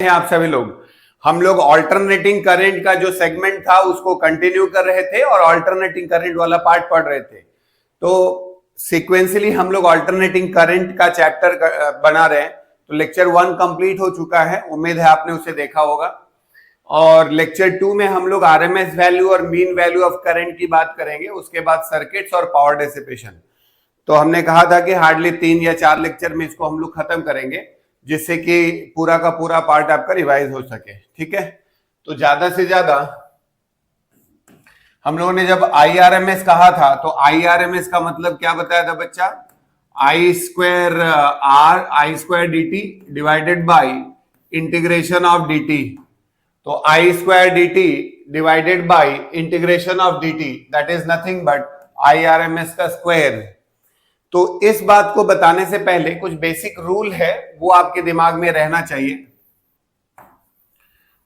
हैं आप सभी लोग। हम लोग ऑल्टरनेटिंग करंट का जो सेगमेंट था उसको कंटिन्यू कर रहे थे और ऑल्टरनेटिंग करंट वाला पार्ट पढ़ रहे थे। तो सीक्वेंशियली हम लोग ऑल्टरनेटिंग करंट का चैप्टर बना रहे हैं। तो लेक्चर 1 कंप्लीट हो चुका है, उम्मीद है आपने उसे देखा होगा। और लेक्चर 2 में हम लोग आरएमएस वैल्यू और मीन वैल्यू ऑफ करंट की बात करेंगे, उसके बाद सर्किट्स और पावर डिसिपेशन। तो हमने कहा था कि हार्डली 3 या 4 लेक्चर में इसको हम लोग खत्म करेंगे, जिससे कि पूरा का पूरा पार्ट आपका रिवाइज हो सके। ठीक है, तो ज्यादा से ज्यादा हम लोगों ने जब IRMS कहा था तो IRMS का मतलब क्या बताया था बच्चा? I square R I square D T divided by integration of D T. तो I square D T divided by integration of D T, that is nothing but IRMS का स्क्वायर। तो इस बात को बताने से पहले कुछ बेसिक रूल है, वो आपके दिमाग में रहना चाहिए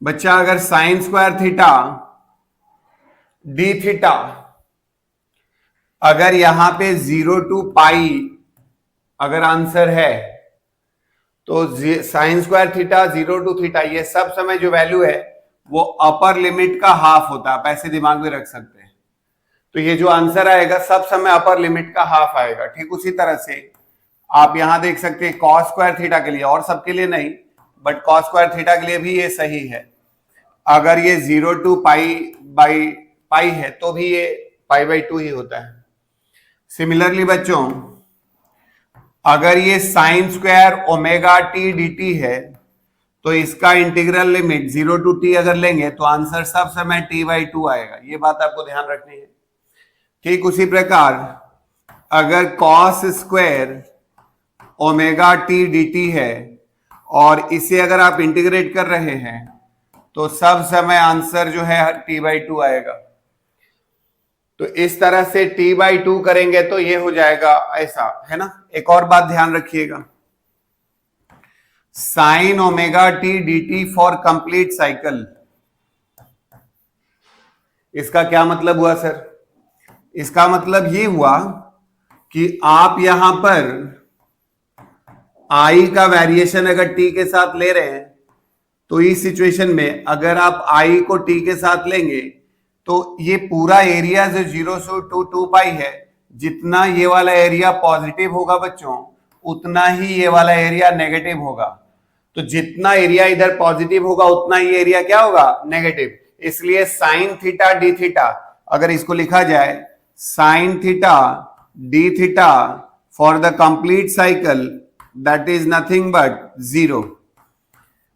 बच्चा। अगर sign square theta d theta अगर यहां पे 0 टू पाई अगर आंसर है, तो sine square theta 0 to theta ये सब समय जो वैल्यू है वो अपर लिमिट का हाफ होता है। आप ऐसे दिमाग में रख सकते हैं। तो ये जो आंसर आएगा सब समय अपर लिमिट का हाफ आएगा। ठीक उसी तरह से आप यहां देख सकते हैं कॉस स्क्वायर थीटा के लिए, और सबके लिए नहीं बट कॉस स्क्वायर थीटा के लिए भी ये सही है। अगर ये 0 टू पाई बाई पाई है तो भी ये पाई बाई 2 ही होता है। सिमिलरली बच्चों, अगर ये sign square omega T D t है तो इसका इंटीग्रल लिमिट 0 टू टी अगर लेंगे तो आंसर सब समय टी बाई 2 आएगा। ये बात आपको ध्यान रखनी है। ठीक उसी प्रकार अगर cos square omega T D t है और इसे अगर आप इंटीग्रेट कर रहे हैं तो सब समय आंसर जो है टी बाई 2 आएगा। तो इस तरह से टी बाई 2 करेंगे तो ये हो जाएगा ऐसा, है ना। एक और बात ध्यान रखिएगा, sign omega T D T for complete cycle, इसका क्या मतलब हुआ सर? इसका मतलब ये हुआ कि आप यहां पर आई का वेरिएशन अगर टी के साथ ले रहे हैं तो इस सिचुएशन में अगर आप आई को टी के साथ लेंगे तो ये पूरा एरिया जो 0 से 2 पाई है, जितना ये वाला एरिया पॉजिटिव होगा बच्चों उतना ही ये वाला एरिया नेगेटिव होगा। तो जितना एरिया इधर पॉजिटिव होगा उतना ही एरिया क्या होगा? नेगेटिव। इसलिए साइन थीटा डी थीटा अगर इसको लिखा जाए sign theta d theta for the complete cycle, that is nothing but 0,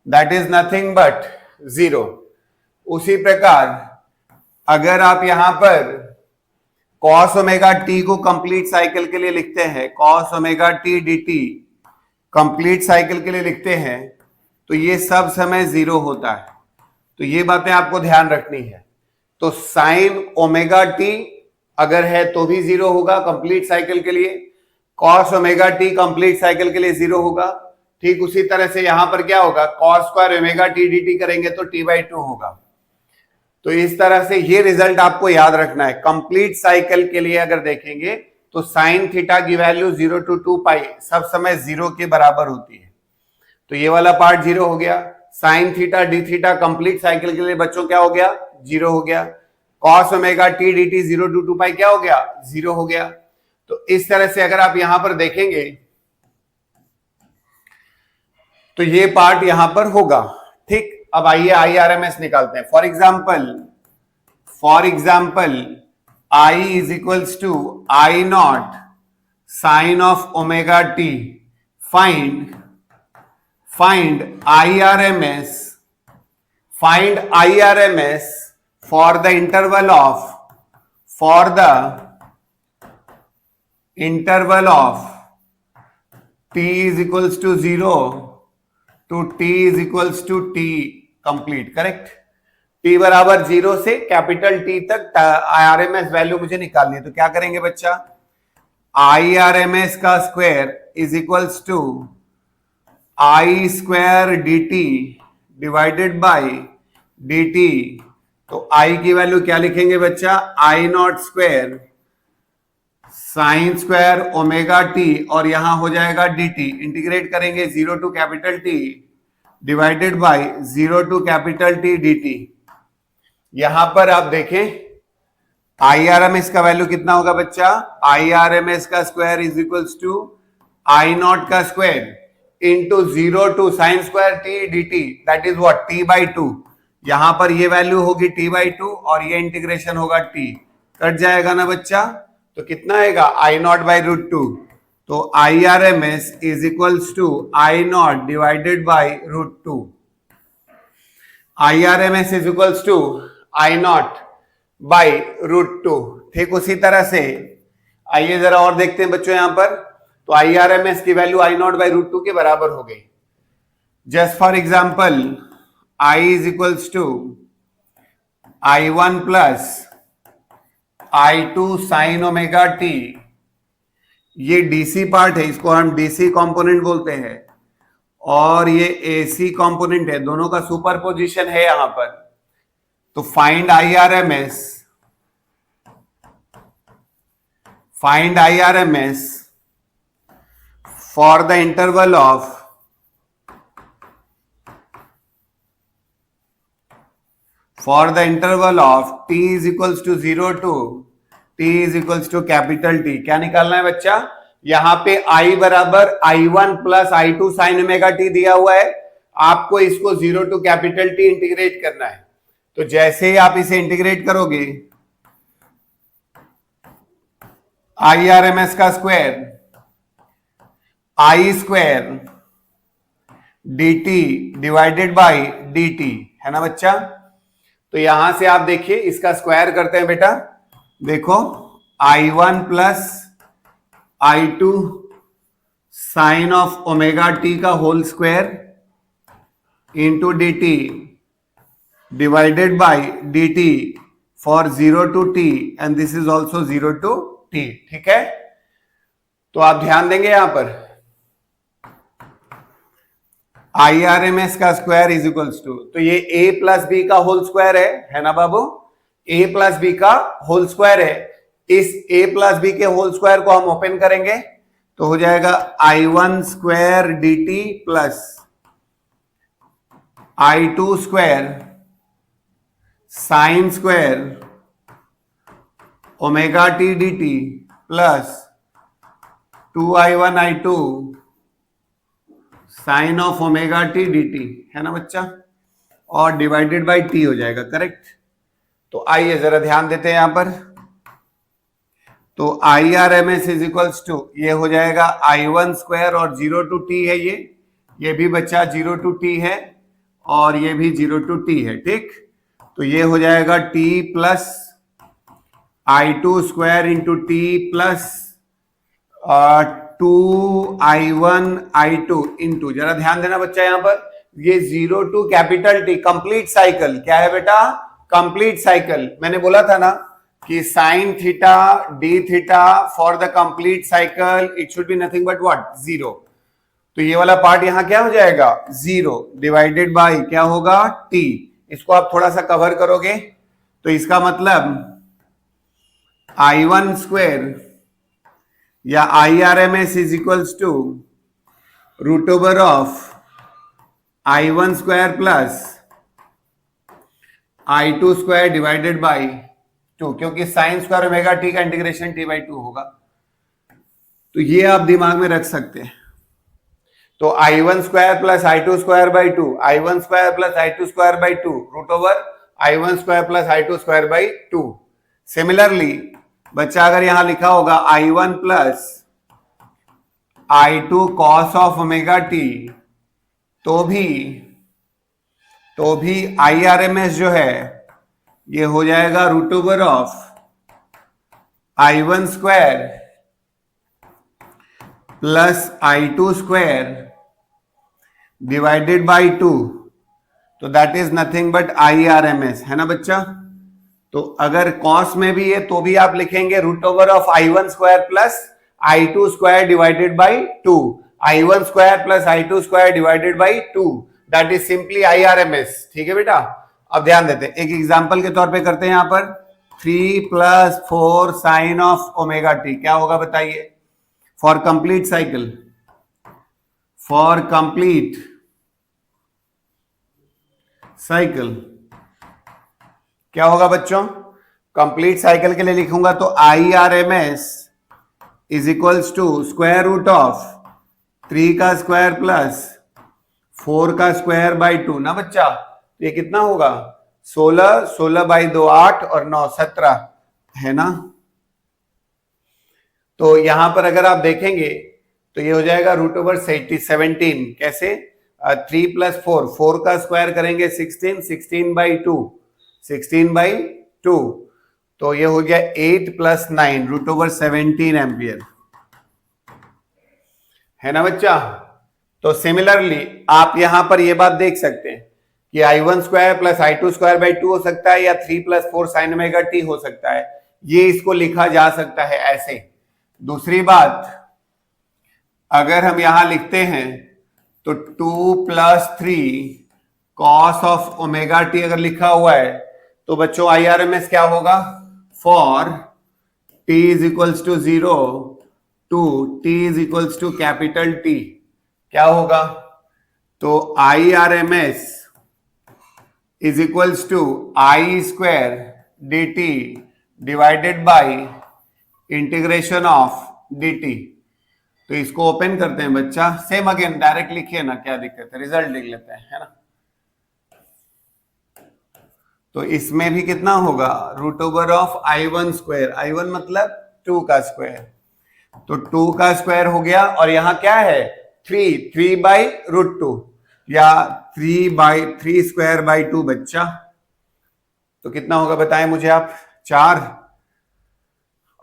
that is nothing but 0। उसी प्रकार अगर आप यहां पर कॉस ओमेगा टी को कंप्लीट साइकिल के लिए लिखते हैं, cos omega T D T complete cycle के लिए लिखते हैं, तो ये सब समय 0 होता है। तो ये बातें आपको ध्यान रखनी है। तो साइन ओमेगा टी अगर है तो भी 0 होगा कंप्लीट साइकिल के लिए, cos omega T complete cycle के लिए 0 होगा। ठीक उसी तरह से यहां पर क्या होगा, cos square omega T D T करेंगे तो टी बाई 2 होगा। तो इस तरह से ये रिजल्ट आपको याद रखना है। कंप्लीट साइकिल के लिए अगर देखेंगे तो साइन थीटा की वैल्यू 0 टू 2 पाई सब समय 0 के बराबर होती है। तो ये वाला पार्ट 0 हो गया। Sine theta d theta complete cycle के लिए बच्चों क्या हो गया? 0 हो गया। Cos omega T D t 0 to 2 pi क्या हो गया? 0 हो गया। तो इस तरह से अगर आप यहां पर देखेंगे तो ये पार्ट यहां पर होगा। ठीक, अब आइए IRMS निकालते हैं। For example I is equals to I not sine of omega t. Find IRMS for the interval of t is equals to 0 to t is equals to t complete. Correct, t बराबर 0 से capital T तक IRMS value मुझे निकालनी है। तो क्या करेंगे बच्चा? IRMS का square is equals to I square D T divided by D T. तो I की वैल्यू क्या लिखेंगे बच्चा? I not square sine square omega T और यहां हो जाएगा dt। इंटीग्रेट करेंगे 0 to capital T divided by 0 to capital T D T. यहां पर आप देखें IRMS का वैल्यू कितना होगा बच्चा? IRMS का square is equals to I not का square into 0 to sine square T D T, that is what? T by two. यहां पर ये वैल्यू होगी टी बाई टू और ये इंटीग्रेशन होगा टी, कट जाएगा ना बच्चा? तो कितना आएगा? I not by root two. तो IRMS is equals to I not divided by root two. IRMS is equals to I not by root two. ठीक उसी तरह से आइए जरा और देखते हैं बच्चों यहां पर। तो IRMS की value I not by root two के बराबर हो गई। Just for example I is equals to I1 plus I2 sine omega t. ये डीसी पार्ट है, इसको हम डीसी कंपोनेंट बोलते हैं, और ये एसी कंपोनेंट है, दोनों का सुपरपोजिशन है यहां पर। तो find IRMS, find IRMS for the interval of t is equals to 0 to t is equals to capital T। क्या निकालना है बच्चा? यहां पे I बराबर I1 plus I2 sine omega T दिया हुआ है, आपको इसको 0 टू कैपिटल T इंटीग्रेट करना है। तो जैसे ही आप इसे इंटीग्रेट करोगे, IRMS का square I square dt divided by dt है ना बच्चा? तो यहां से आप देखिए इसका स्क्वायर करते हैं बेटा। देखो I1 plus I2 sine of omega T का whole square into D T divided by D T for 0 to T and this is also 0 to T. ठीक है, तो आप ध्यान देंगे यहां पर IRMS का स्क्वायर इज इक्वल्स टू, तो ये a प्लस बी का होल स्क्वायर है ना बाबू? a प्लस बी का होल स्क्वायर है। इस a प्लस बी के होल स्क्वायर को हम ओपन करेंगे तो हो जाएगा I1 square D T plus I2 square sine square omega T D T plus 2I1 I2 sine of omega T D t है ना बच्चा? और डिवाइडेड बाई टी हो जाएगा, करेक्ट? तो आइए जरा ध्यान देते हैं यहां पर। तो IRMS इज इक्वल्स टू ये हो जाएगा I1 स्क्वायर और 0 टू टी है, ये भी बच्चा 0 टू टी है और ये भी 0 टू टी है। ठीक, तो ये हो जाएगा t plus I2 square into t plus 2I1 I2 into, जरा ध्यान देना बच्चा यहां पर, ये 0 to capital T complete cycle. क्या है बेटा? Complete cycle. मैंने बोला था ना कि sine theta d theta for the complete cycle it should be nothing but what? 0। तो ये वाला पार्ट यहां क्या हो जाएगा? 0 डिवाइडेड बाय क्या होगा? T। इसको आप थोड़ा सा कवर करोगे तो इसका मतलब I1 स्क्वायर या IRMS is equals to root over of I1 square plus I2 square divided by 2, क्योंकि साइन स्क्वायर ओमेगा टी का इंटीग्रेशन t बाई 2 होगा। तो ये आप दिमाग में रख सकते हैं। तो I1 square plus I2 square by 2, I1 square plus I2 square by 2 root over I1 square plus I2 square by 2। Similarly बच्चा अगर यहां लिखा होगा I1 plus I2 cos of omega T, तो भी IRMS जो है ये हो जाएगा root over of I1 square plus I2 square divided by 2, तो that is nothing but IRMS है ना बच्चा? तो अगर कॉस में भी है तो भी आप लिखेंगे root over of I1 square plus I2 square divided by 2, I1 square plus I2 square divided by 2, that is simply IRMS। ठीक है बेटा? अब ध्यान देते हैं, एक एग्जांपल के तौर पे करते हैं यहां पर। 3 plus 4 sine of omega t क्या होगा बताइए? For complete cycle, for complete cycle. क्या होगा बच्चों? कंप्लीट साइकिल के लिए लिखूंगा तो IRMS is equals to square root of 3 का स्क्वायर प्लस 4 का स्क्वायर बाई 2 ना बच्चा। ये कितना होगा? 16, 16 बाई 2 8 और 9 17 है ना। तो यहां पर अगर आप देखेंगे तो ये हो जाएगा रूट ओवर 17। कैसे? 3 प्लस 4, 4 का स्क्वायर करेंगे 16, 16 बाई 2, 16 बाई 2, तो ये हो गया 8 प्लस 9 रूट ओवर 17 एम्पियर, है ना बच्चा। तो सिमिलरली आप यहां पर ये बात देख सकते हैं कि I1 square plus I2 square by 2 हो सकता है या 3 प्लस 4 साइन ओमेगा टी हो सकता है। ये इसको लिखा जा सकता है ऐसे। दूसरी बात, अगर हम यहां लिखते हैं तो 2 plus 3 cos of omega t अगर लिखा हुआ है तो बच्चों IRMS क्या होगा? For t is equals to 0 to t is equals to capital T क्या होगा? तो IRMS is equals to I square dt divided by integration of dt। तो इसको ओपन करते हैं बच्चा, सेम अगेन डायरेक्ट लिखिए ना, क्या दिक्कत है, रिजल्ट लिख लेते हैं, है ना। तो इसमें भी कितना होगा? Root over of I1 square, I1 मतलब 2 का स्क्वायर, तो 2 का स्क्वायर हो गया और यहां क्या है? 3 बाई रूट 2 या 3 स्क्वायर बाई 2 बच्चा। तो कितना होगा बताएं मुझे आप? 4,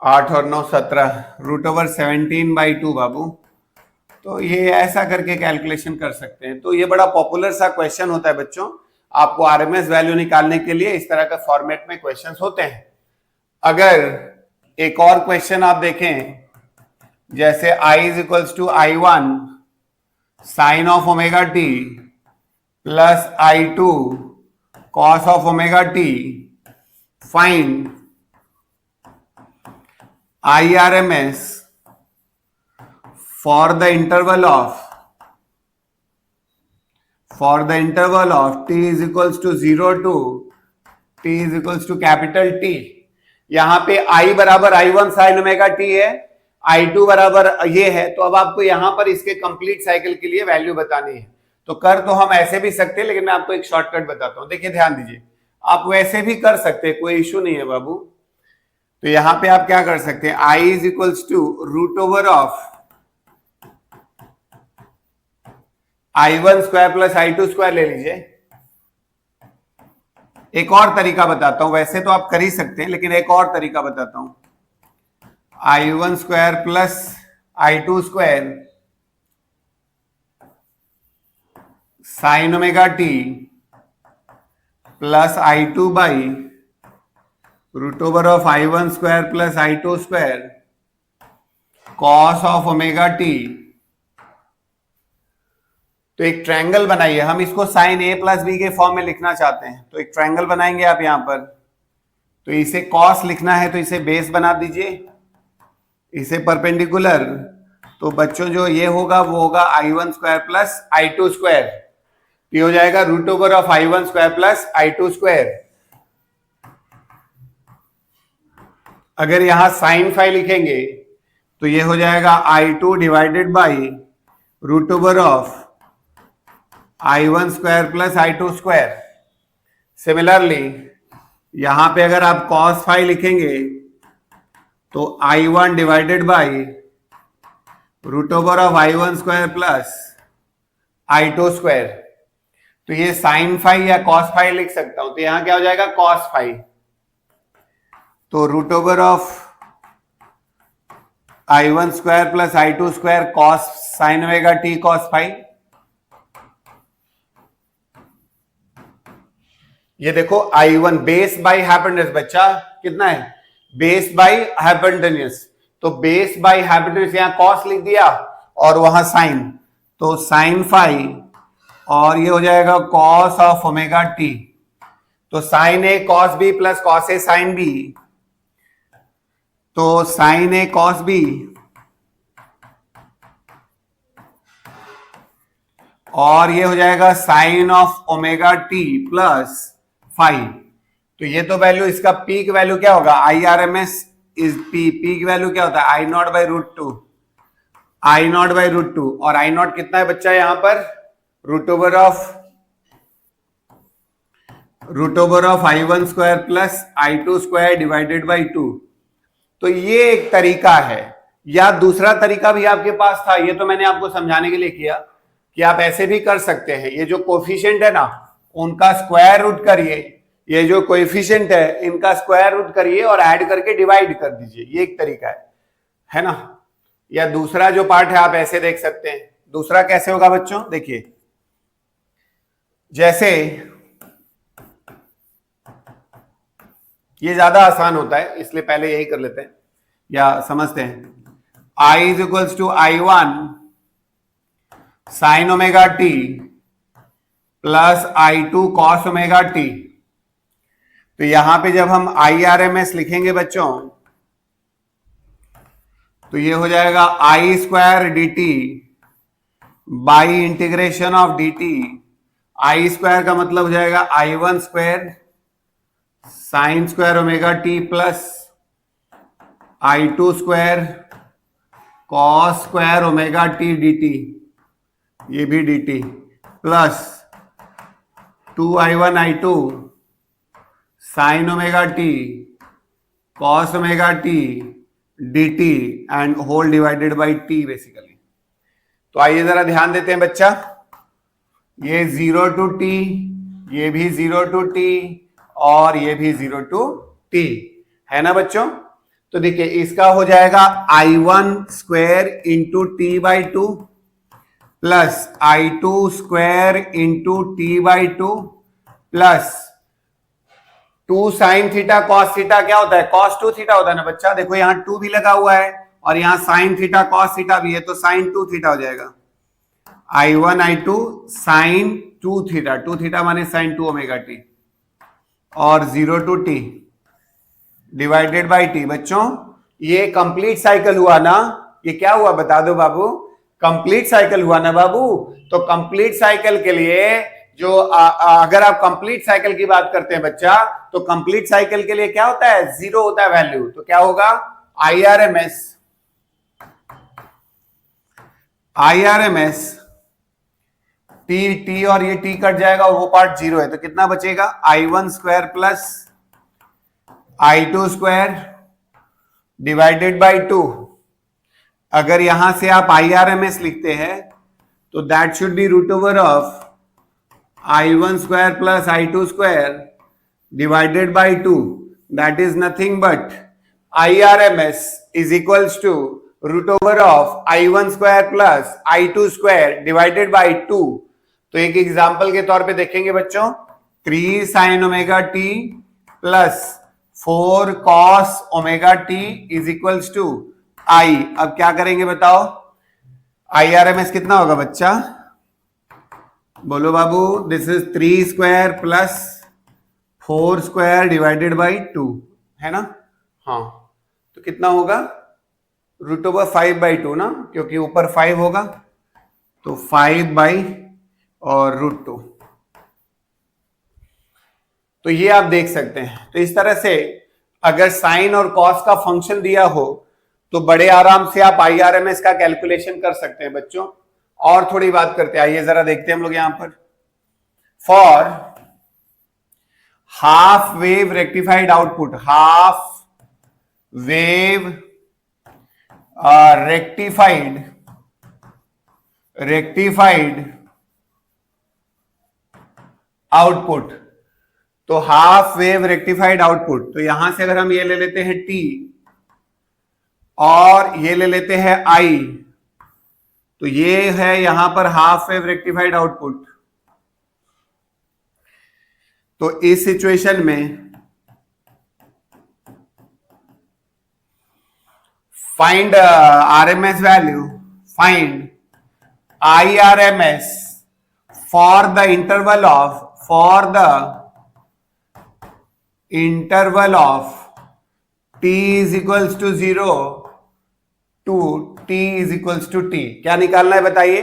8 और 9 17 रूट ओवर 17 बाई 2 बाबू। तो ये ऐसा करके कैलकुलेशन कर सकते हैं। तो ये बड़ा पॉपुलर सा क्वेश्चन होता है बच्चों, आपको RMS वैल्यू निकालने के लिए इस तरह का फॉर्मेट में क्वेश्चंस होते हैं। अगर एक और क्वेश्चन आप देखें, जैसे I is equals to I1 sine of omega T plus I2 cos of omega t, find IRMS for the interval of t is equals to 0 to t is equals to capital T। यहां पे I बराबर I1 sign omega T है, I2 बराबर ये है, तो अब आपको यहां पर इसके कंप्लीट साइकिल के लिए वैल्यू बतानी है। तो कर तो हम ऐसे भी सकते हैं, लेकिन मैं आपको एक शॉर्टकट बताता हूं। देखिए ध्यान दीजिए, आप वैसे भी कर सकते हैं, कोई इश्यू नहीं है बाबू। तो यहां पे आप क्या कर सकते हैं? I is equals to root over of I1 square plus I2 square ले लीजिए। एक और तरीका बताता हूं, वैसे तो आप कर ही सकते हैं, लेकिन एक और तरीका बताता हूं। I1 square plus I2 square sine omega T plus I2 by root over of I1 square plus I2 square cos of omega T. तो एक ट्रायंगल बनाइए, हम इसको साइन A प्लस बी के फॉर्म में लिखना चाहते हैं। तो एक ट्रायंगल बनाएंगे आप यहां पर, तो इसे कॉस लिखना है तो इसे बेस बना दीजिए, इसे परपेंडिकुलर। तो बच्चों जो ये होगा वो होगा I1 square plus I2 square, ये हो जाएगा root over of I1 square plus I2 square. अगर यहां साइन फाई लिखेंगे तो ये हो जाएगा I2 divided by root over of I1 square plus I2 square. Similarly यहां पे अगर आप cos फाई लिखेंगे तो I1 divided by root over of I1 square plus I2 square. तो ये साइन फाई या cos फाई लिख सकता हूं, तो यहां क्या हो जाएगा? cos phi. तो root over of I1 square plus I2 square cos sine omega T cos phi. ये देखो I1 बेस बाई हाइपोटेन्यूज बच्चा कितना है? Base by hypotenuse. तो बेस बाई हाइपोटेन्यूज यहां कॉस लिख दिया और वहां साइन, तो साइन फाई और ये हो जाएगा कॉस ऑफ ओमेगा टी। तो sine A cos B plus cos A sine B, तो साइन ए कॉस बी और ये हो जाएगा sine of omega T plus 5। तो ये तो वैल्यू, इसका पीक वैल्यू क्या होगा, I R M S is P, peak value क्या होता है I not by root two, I not by root two. और आई नॉट कितना है बच्चा यहां पर, root over of I one square plus I two square divided by 2। तो ये एक तरीका है, या दूसरा तरीका भी आपके पास था, ये तो मैंने आपको समझाने के लिए किया कि आप ऐसे भी कर सकते हैं। ये जो कोफिशिएंट है ना, उनका स्क्वायर रूट करिए, ये जो कोएफिशिएंट है इनका स्क्वायर रूट करिए और ऐड करके डिवाइड कर दीजिए, ये एक तरीका है ना। या दूसरा जो पार्ट है आप ऐसे देख सकते हैं। दूसरा कैसे होगा बच्चों, देखिए जैसे ये ज्यादा आसान होता है इसलिए पहले यही कर लेते हैं या समझते हैं। I is equals to I one sine omega T plus I two cos omega T. तो यहां पे जब हम आई आर एम एस लिखेंगे बच्चों, तो ये हो जाएगा I square D T by integration of D T. I square का मतलब हो जाएगा I one square sine square omega T plus I two square cos square omega T D T, ये भी D T plus 2i1 i2 sine omega T cos omega T D T and whole divided by T basically. तो आइए जरा ध्यान देते हैं बच्चा, ये 0 टू टी, ये भी 0 टू टी और ये भी 0 टू टी है ना बच्चों। तो देखिए इसका हो जाएगा i1 square into T by two plus i2 square into T by two plus 2 sine theta cos theta क्या होता है, कॉस 2 थीटा होता है ना बच्चा। देखो यहां 2 भी लगा हुआ है और यहां साइन थीटा कॉस थीटा भी है, तो साइन 2 थीटा हो जाएगा। i1 i2 sine 2 theta, 2 theta माने साइन 2 ओमेगा टी और 0 to t divided by t. बच्चों ये कंप्लीट साइकिल हुआ ना, ये क्या हुआ बता दो बाबू, कंप्लीट साइकिल हुआ ना बाबू। तो कंप्लीट साइकिल के लिए जो अगर आप कंप्लीट साइकिल की बात करते हैं बच्चा, तो कंप्लीट साइकिल के लिए क्या होता है, 0 होता है वैल्यू। तो क्या होगा IRMS टी और ये टी कट जाएगा, वो पार्ट 0 है, तो कितना बचेगा i1 square plus i2 square divided by 2। अगर यहां से आप IRMS लिखते हैं तो that should be root over of i1 square plus i2 square divided by 2, that is nothing but IRMS is equals to root over of i1 square plus i2 square divided by 2। तो एक example के तौर पे देखेंगे बच्चों, 3 sine omega T plus 4 cos omega T is equals to I. अब क्या करेंगे बताओ, IRMS कितना होगा बच्चा, बोलो बाबू। This is 3 square plus 4 square divided by 2 है ना। हाँ तो कितना होगा, रूट ओवर 5 बाई 2 ना, क्योंकि ऊपर 5 होगा तो 5 बाई और रूट 2। तो ये आप देख सकते हैं। तो इस तरह से अगर साइन और कॉस का फंक्शन दिया हो तो बड़े आराम से आप IRMS का कैलकुलेशन कर सकते हैं बच्चों। और थोड़ी बात करते हैं, आइए जरा देखते हैं हम लोग यहां पर। For half wave rectified output, half wave rectified output, तो हाफ वेव रेक्टिफाइड आउटपुट, तो यहां से अगर हम ये ले लेते हैं T और ये ले लेते हैं I, तो ये है यहां पर हाफ वेव रेक्टिफाइड आउटपुट। तो इस सिचुएशन में find RMS value, find IRMS for the interval of t is equals to 0 to t is equals to t। क्या निकालना है बताइए,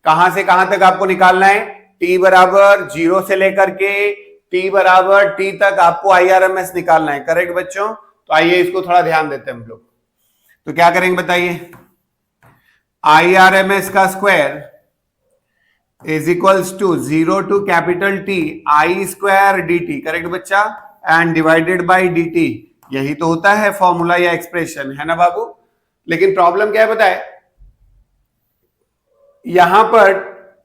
कहां से कहां तक आपको निकालना है? t बराबर 0 से लेकर के t बराबर t तक आपको IRMS निकालना है। करेक्ट बच्चों? तो आइए इसको थोड़ा ध्यान देते हैं हम लोग। तो क्या करेंगे बताइए? IRMS का square is equals to 0 to capital T I square dt। Correct बच्चा? And divided by dt। यही तो होता है फॉर्मूला या एक्सप्रेशन, है ना बाबू? लेकिन प्रॉब्लम क्या है बताए? यहां पर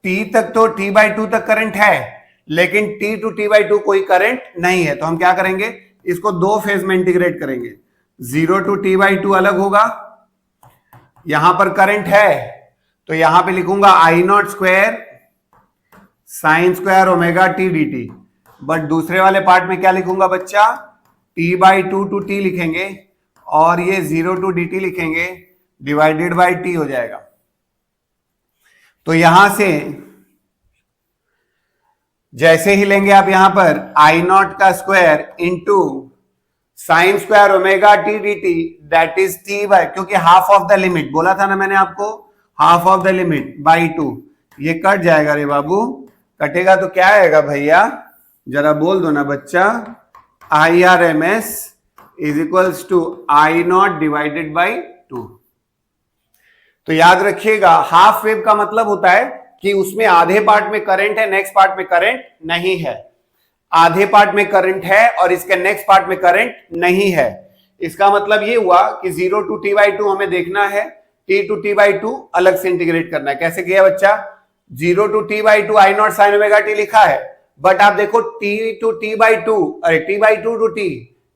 t तक तो t/2 तक करंट है, लेकिन t टू t/2 कोई करंट नहीं है। तो हम क्या करेंगे? इसको दो फेज में इंटीग्रेट करेंगे। 0 टू t/2 अलग होगा, यहां पर करंट है तो यहां पे लिखूंगा I0 square sine square omega t dt। But दूसरे वाले पार्ट में क्या लिखूंगा बच्चा? t/2 टू t लिखेंगे और ये 0 टू dt लिखेंगे, डिवाइडेड बाई t हो जाएगा। तो यहां से जैसे ही लेंगे आप यहां पर I0 का square into sine square omega t dt, that is t by, क्योंकि हाफ ऑफ द लिमिट बोला था ना मैंने आपको, half of the limit by 2। ये कट जाएगा रे बाबू, कटेगा तो क्या आएगा भैया? जरा बोल दो ना बच्चा। IRMS is equals to I0 divided by 2। तो याद रखिएगा, हाफ वेव का मतलब होता है कि उसमें आधे पार्ट में करंट है, नेक्स्ट पार्ट में करंट नहीं है। आधे पार्ट में करंट है और इसके नेक्स्ट पार्ट में करंट नहीं है। इसका मतलब ये हुआ कि 0 टू t/2 हमें देखना है, t टू t/2 अलग से इंटीग्रेट करना है। कैसे किया बच्चा? 0 to t/2 I0 sin omega t लिखा है, बट आप देखो t टू t/2, अरे t/2 to t,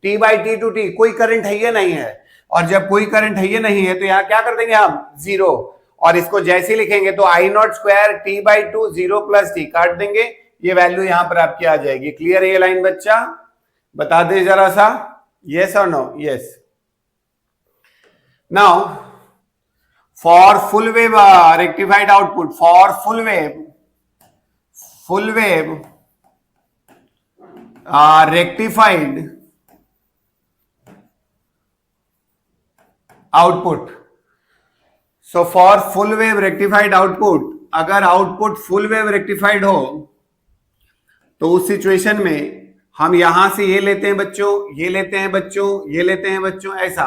t/t to t, कोई करंट है ये नहीं है। और जब कोई करंट है ये नहीं है तो यहां क्या कर देंगे हम? 0। और इसको जैसे लिखेंगे तो I0 square t/2 0 plus t काट देंगे, ये वैल्यू यहां पर आपकी आ जाएगी। क्लियर है ये लाइन बच्चा? बता दे जरा सा, यस और no? Yes. Now for full wave rectified output, for full wave rectified output, so for full wave rectified output, अगर आउटपुट फुल वेव रेक्टिफाइड हो तो उस सिचुएशन में हम यहां से ये लेते हैं बच्चों, ये लेते हैं बच्चों, ये लेते हैं बच्चों, ऐसा।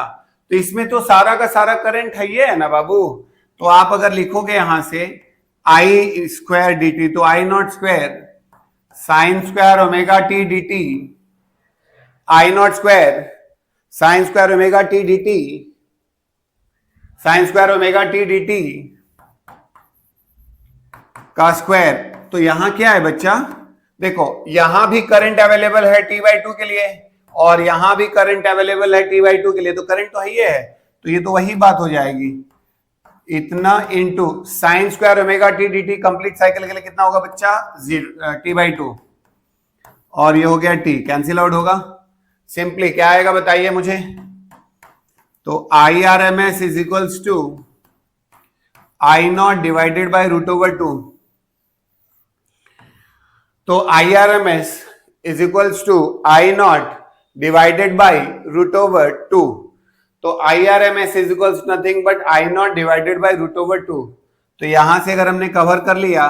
तो इसमें तो सारा का सारा करंट है ये, है ना बाबू? तो आप अगर लिखोगे यहां से I स्क्वायर dt, तो I0 square sine square omega t dt, I0 square sine square omega t dt, sign square omega t dt का स्क्वायर। तो यहां क्या है बच्चा? देखो यहां भी करंट अवेलेबल है t/2 के लिए और यहां भी करंट अवेलेबल है t/2 के लिए, तो करंट तो ही है, तो ये तो वही बात हो जाएगी, इतना into sine square omega t dt। Complete cycle के लिए कितना होगा बच्चा? t/2, और ये हो गया t, कैंसिल आउट होगा। सिंपली क्या आएगा बताइए मुझे? तो IRMS is equals to I0 divided by √2। तो IRMS is equals to I0 divided by √2। तो IRMS is equals nothing but I0 divided by √2। तो यहां से अगर हमने कवर कर लिया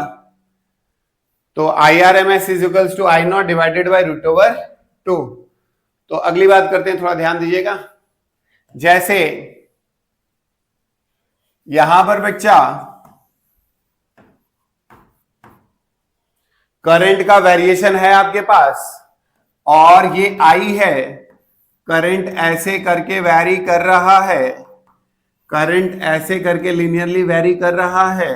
तो IRMS is equals to I0 divided by √2। तो अगली बात करते हैं, थोड़ा ध्यान दीजिएगा। जैसे यहां पर बच्चा करंट का वेरिएशन है आपके पास और ये I है, करंट ऐसे करके वैरी कर रहा है, करंट ऐसे करके लिनियरली वैरी कर रहा है,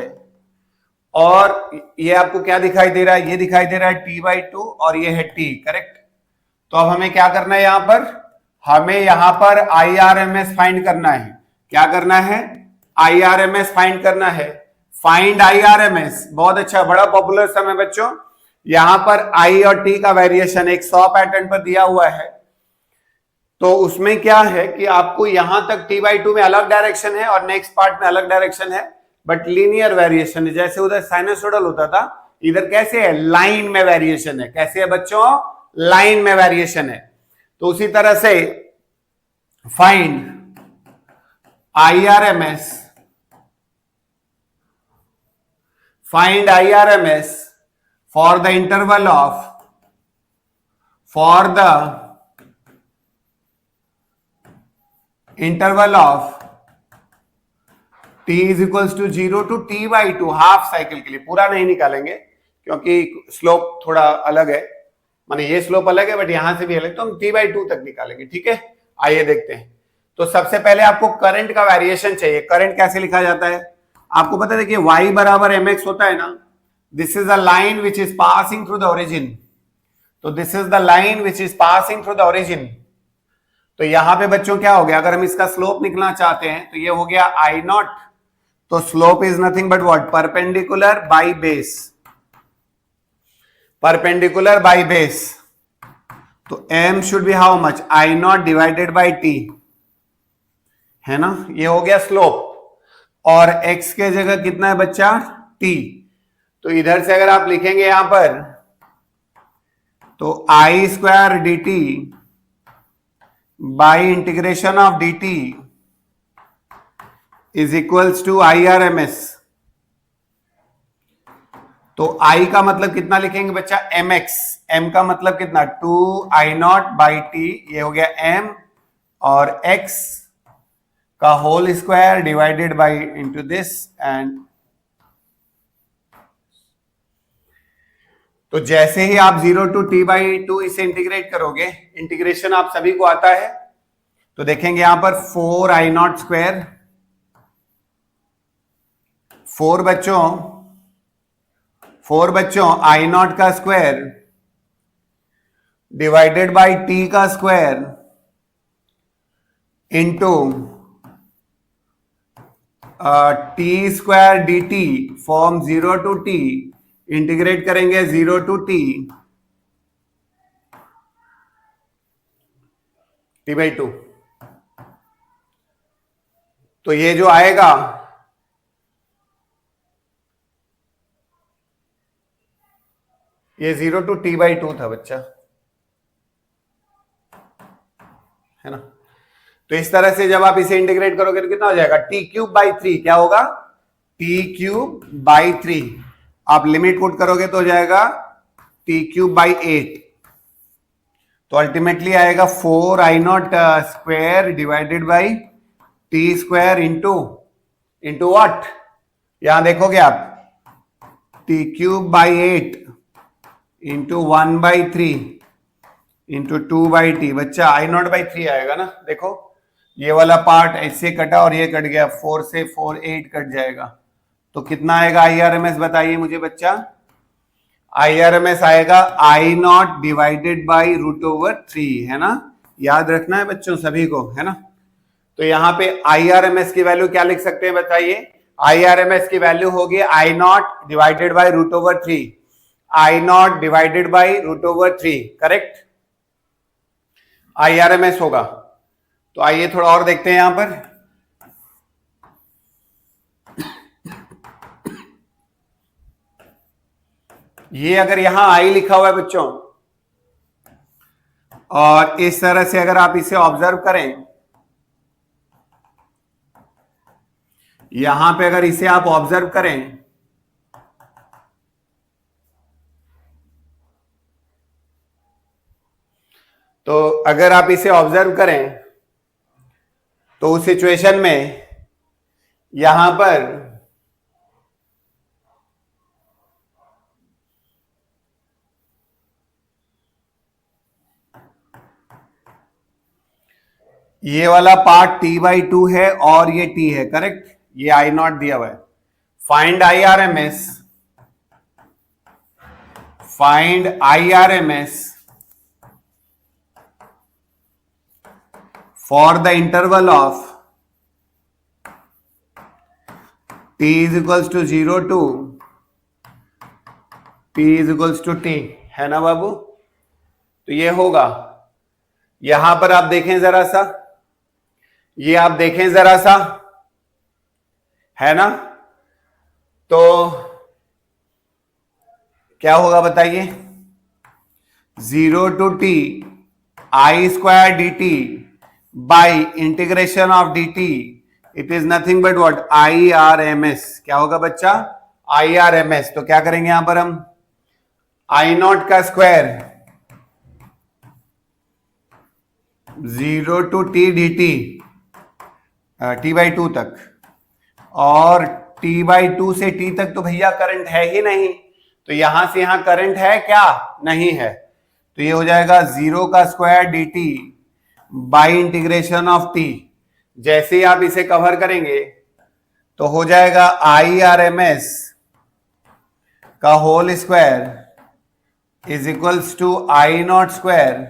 और ये आपको क्या दिखाई दे रहा है? ये दिखाई दे रहा है t/2 और ये है t। करेक्ट? तो अब हमें क्या करना है यहां पर? हमें यहां पर IRMS फाइंड करना है। क्या करना है? IRMS फाइंड करना है। फाइंड IRMS, बहुत अच्छा, बड़ा पॉपुलर सम है बच्चों। यहां पर I और T का वेरिएशन एक 100 पैटर्न पर दिया हुआ है, तो उसमें क्या है कि आपको यहां तक t/2 में अलग डायरेक्शन है और नेक्स्ट पार्ट में अलग डायरेक्शन है, बट लीनियर वेरिएशन है। जैसे उधर साइनसोइडल होता था, इधर कैसे है? लाइन में वेरिएशन है। कैसे है बच्चों? लाइन में वेरिएशन है। तो उसी तरह से find IRMS, find IRMS for the interval of t is equals to 0 to t by 2 half cycle के लिए। पूरा नहीं निकालेंगे क्योंकि स्लोप थोड़ा अलग है, माने ये स्लोप अलग है बट यहां से भी अलग, तो हम t by 2 तक निकालेंगे। ठीक है, आइए देखते हैं। तो सबसे पहले आपको करंट का वेरिएशन चाहिए। करंट कैसे लिखा जाता है आपको पता है, देखिए y बराबर mx होता है ना। This is the line which is passing through the origin, तो this is the line which is passing through the origin. तो यहां पे बच्चों क्या हो गया, अगर हम इसका स्लोप निकलना चाहते हैं तो ये हो गया I नॉट, तो slope is nothing but what, perpendicular by base, perpendicular by base. तो m should be how much, I not divided by t, है ना, ये हो गया स्लोप। और x के जगह कितना है बच्चा, t। तो इधर से अगर आप लिखेंगे यहां पर तो I square D T by integration of D t is equals to IRMS। तो I का मतलब कितना लिखेंगे बच्चा, mx, m का मतलब कितना 2I नॉट बाई टी, ये हो गया m, और x का whole square divided by into this and. तो जैसे ही आप 0 टू t बाई 2 इसे इंटीग्रेट करोगे, इंटीग्रेशन आप सभी को आता है, तो देखेंगे यहां पर 4I नॉट स्क्वायर, 4 बच्चों I नॉट का स्क्वायर डिवाइडेड बाई t का square into t square D t from 0 to t, integrate करेंगे 0 टू t बाई 2। तो ये जो आएगा ये 0 टू t बाई 2 था बच्चा, है ना। तो इस तरह से जब आप इसे इंटीग्रेट करोगे तो कितना हो जाएगा, t क्यूब बाई 3, क्या होगा, t क्यूब बाई 3। आप लिमिट पुट करोगे तो हो जाएगा t क्यूब बाई 8। तो अल्टीमेटली आएगा 4I not square divided by t square into what, यहां देखोगे आप t cube by 8 into 1 by 3 into 2 by T. बच्चा I नॉट बाई 3 आएगा ना, देखो ये वाला पार्ट ऐसे कटा और ये कट गया, 4 से 4 8 कट जाएगा। तो कितना आएगा IRMS बताइए मुझे बच्चा, IRMS आएगा I not divided by root over 3, है ना, याद रखना है बच्चों सभी को, है ना। तो यहां पे IRMS की वैल्यू क्या लिख सकते हैं बताइए, IRMS की वैल्यू होगी I not divided by root over 3, I not divided by root over 3, correct, IRMS होगा। तो आइए थोड़ा और देखते हैं यहां पर। ये अगर यहां I लिखा हुआ है बच्चों, और इस तरह से अगर आप इसे ऑब्जर्व करें, यहां पे अगर इसे आप ऑब्जर्व करें तो अगर आप इसे ऑब्जर्व करें तो उस सिचुएशन में यहां पर ये वाला पार्ट t बाई 2 है और ये t है, करेक्ट, ये I नॉट दिया हुआ है। Find IRMS, find IRMS for the interval of t is equals to 0 to t is equals to t, है ना बाबू। तो ये होगा, यहां पर आप देखें जरा सा, ये आप देखें जरा सा, है ना। तो क्या होगा बताइए, 0 to t I square D T by integration of dt, it is nothing but what IRMS, क्या होगा बच्चा, IRMS, तो क्या करेंगे यहां पर हम I0 का square 0 to t dt t/2 तक, और t/2 से t तक तो भैया करंट है ही नहीं, तो यहां से यहां करंट है क्या? नहीं है, तो ये हो जाएगा 0 का square dt by integration of t। जैसे ही आप इसे कवर करेंगे तो हो जाएगा IRMS का whole square is equals to I0 square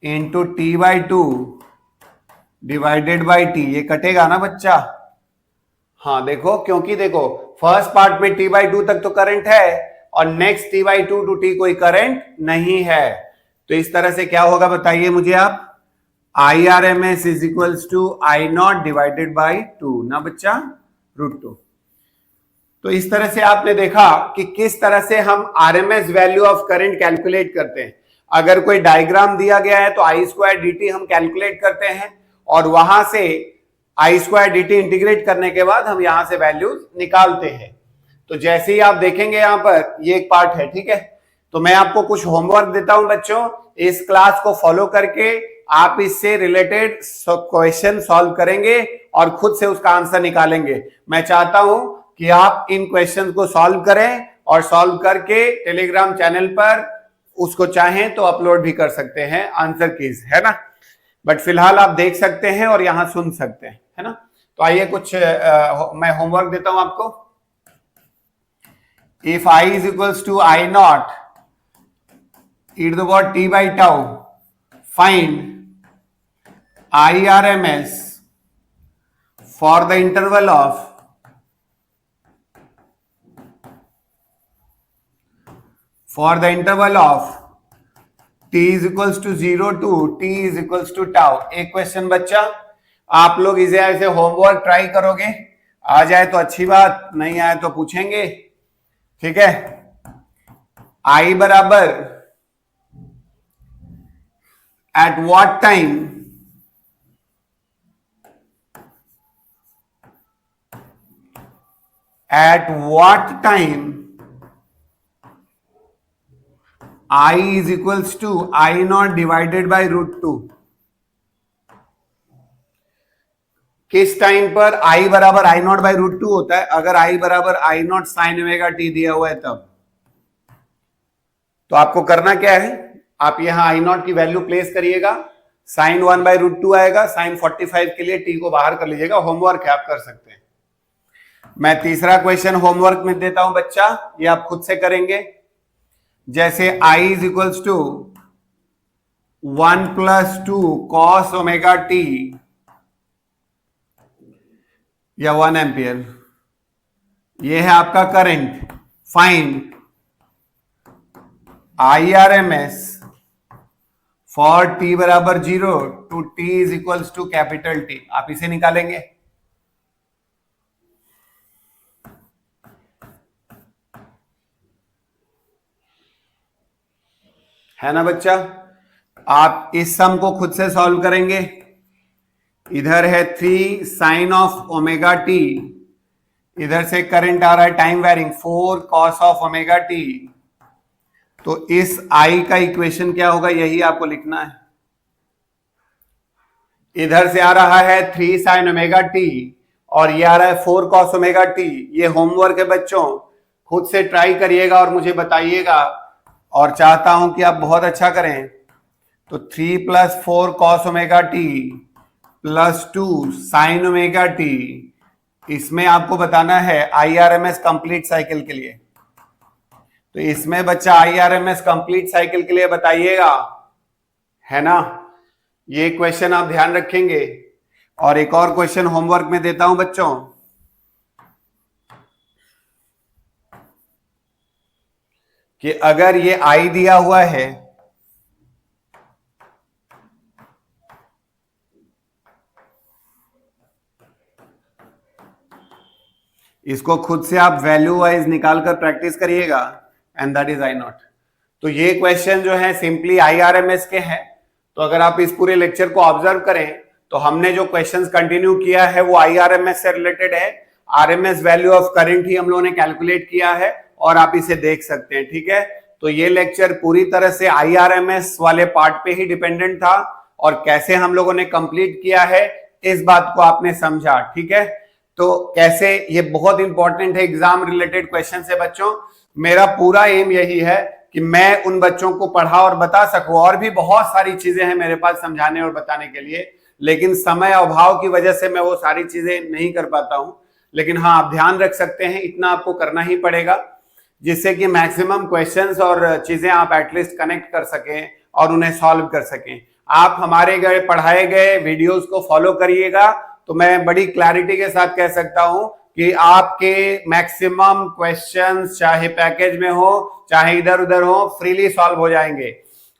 into t/2 divided by t। ये कटेगा ना बच्चा? हाँ देखो, क्योंकि देखो फर्स्ट पार्ट में t/2 तक तो करंट है और नेक्स्ट t/2 टू t कोई करंट नहीं है, तो इस तरह से क्या होगा बताइए मुझे आप? IRMS is equals to I0 divided by 2 ना बच्चा, √2। तो इस तरह से आपने देखा कि किस तरह से हम RMS value of current calculate करते हैं। अगर कोई डायग्राम दिया गया है तो I² dt हम कैलकुलेट करते हैं और वहां से I² dt इंटीग्रेट करने के बाद हम यहां से वैल्यूज निकालते हैं। तो जैसे ही आप देखेंगे यहां पर ये एक पार्ट है, ठीक है, तो मैं आपको कुछ होमवर्क देता हूं बच्चों, इस क्लास को फॉलो करके आप इससे रिलेटेड क्वेश्चन सॉल्व करेंगे और खुद से उसका आंसर निकालेंगे। मैं चाहता हूं कि आप इन क्वेश्चंस को सॉल्व करें और सॉल्व करके टेलीग्राम चैनल पर उसको चाहें तो अपलोड भी कर सकते हैं, आंसर कीज, है ना। बट फिलहाल आप देख सकते हैं और यहां सुन सकते हैं, है ना। तो आइए कुछ मैं होमवर्क देता हूं आपको। If I is equals to I0 e⁻t/τ, find IRMS for the interval of t is equals to 0 to t is equals to τ। एक क्वेश्चन बच्चा, आप लोग इसे ऐसे होमवर्क ट्राई करोगे, आ जाए तो अच्छी बात, नहीं आए तो पूछेंगे, ठीक है। I बराबर at what time I is equals to I0 divided by √2। किस टाइम पर I बराबर I0 बाई √2 होता है? अगर I बराबर I0 sin ओमेगा t दिया हुआ है तब। तो आपको करना क्या है, आप यहां I0 की वैल्यू प्लेस करिएगा, sin 1 बाई √2 आएगा, sin 45 के लिए t को बाहर कर लीजिएगा, होमवर्क है आप कर सकते हैं। मैं तीसरा क्वेश्चन होमवर्क में देता हूं बच्चा, ये आप खुद से करेंगे। जैसे I is equals to 1 + 2 cos omega t या 1 एम्पियर, ये है आपका current. Find IRMS for t बराबर 0 to t is equals to capital T। आप इसे निकालेंगे। है ना बच्चा, आप इस सम को खुद से सॉल्व करेंगे। इधर है 3 sin ऑफ ओमेगा t, इधर से करंट आ रहा है time varying 4 cos of omega t। तो इस I का इक्वेशन क्या होगा, यही आपको लिखना है। इधर से आ रहा है 3 sin ओमेगा t और ये आ रहा है 4 cos ओमेगा t। ये होमवर्क है बच्चों, खुद से ट्राई करिएगा और मुझे बताइएगा, और चाहता हूं कि आप बहुत अच्छा करें। तो 3 + 4 cos omega t + 2 sin omega t, इसमें आपको बताना है IRMS कंप्लीट साइकिल के लिए। तो इसमें बच्चा IRMS कंप्लीट साइकिल के लिए बताइएगा, है ना। ये क्वेश्चन आप ध्यान रखेंगे। और एक और क्वेश्चन होमवर्क में देता हूं बच्चों, कि अगर ये I दिया हुआ है, इसको खुद से आप वैल्यू वाइज निकालकर प्रैक्टिस करिएगा, एंड दैट इज I0। तो ये क्वेश्चन जो है सिंपली IRMS के हैं। तो अगर आप इस पूरे लेक्चर को ऑब्जर्व करें तो हमने जो क्वेश्चंस कंटिन्यू किया है वो IRMS से रिलेटेड है, आरएमएस वैल्यू ऑफ करंट ही हम लोगों ने कैलकुलेट किया है और आप इसे देख सकते हैं। ठीक है, तो ये लेक्चर पूरी तरह से आईआरएमएस वाले पार्ट पे ही डिपेंडेंट था और कैसे हम लोगों ने कंप्लीट किया है इस बात को आपने समझा। ठीक है, तो कैसे ये बहुत इंपॉर्टेंट है एग्जाम रिलेटेड क्वेश्चन से बच्चों। मेरा पूरा एम यही है कि मैं उन बच्चों को पढ़ा और बता सकूं, और भी बहुत सारी चीजें हैं मेरे पास समझाने और बताने के लिए, लेकिन समय अभाव की वजह से मैं वो सारी चीजें नहीं कर पाता हूं। लेकिन हाँ, आप ध्यान रख सकते हैं, इतना आपको करना ही पड़ेगा जिससे कि मैक्सिमम क्वेश्चंस और चीजें आप एटलीस्ट कनेक्ट कर सकें और उन्हें सॉल्व कर सकें। आप हमारे गए पढ़ाए गए वीडियोस को फॉलो करिएगा तो मैं बड़ी क्लैरिटी के साथ कह सकता हूं कि आपके मैक्सिमम क्वेश्चंस चाहे पैकेज में हो चाहे इधर उधर हो, फ्रीली सॉल्व हो जाएंगे।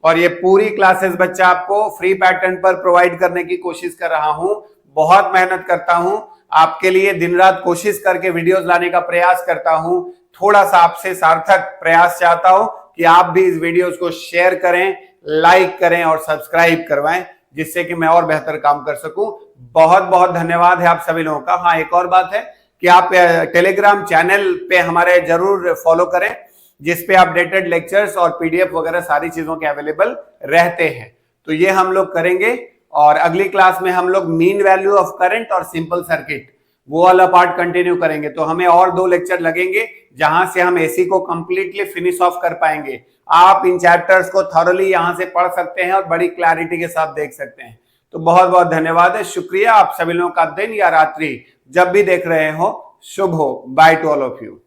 और ये पूरी क्लासेस बच्चा आपको फ्री पैटर्न पर प्रोवाइड करने की कोशिश कर रहा हूं। बहुत मेहनत करता हूं आपके लिए, दिन रात कोशिश करके वीडियोस लाने का प्रयास करता हूं। थोड़ा सा आपसे सार्थक प्रयास चाहता हूं कि आप भी इस वीडियोस को शेयर करें, लाइक करें और सब्सक्राइब करवाएं, जिससे कि मैं और बेहतर काम कर सकूं। बहुत बहुत धन्यवाद है आप सभी लोगों का। हाँ, एक और बात है कि आप टेलीग्राम चैनल पे हमारे जरूर फॉलो करें, जिसपे अपडेटेड लेक्चर्स और पीडीएफ वगैरह सारी चीजों के अवेलेबल रहते हैं। तो ये हम लोग करेंगे और अगली क्लास में हम लोग मीन वैल्यू ऑफ करंट और सिंपल सर्किट वो वाला पार्ट कंटिन्यू करेंगे। तो हमें और 2 लेक्चर लगेंगे जहां से हम एसी को कंप्लीटली फिनिश ऑफ कर पाएंगे। आप इन चैप्टर्स को थॉरली यहां से पढ़ सकते हैं और बड़ी क्लैरिटी के साथ देख सकते हैं। तो बहुत बहुत धन्यवाद है, शुक्रिया। आप सभी लोगों का दिन या रात्रि जब भी देख रहे हो शुभ हो। By two all of you.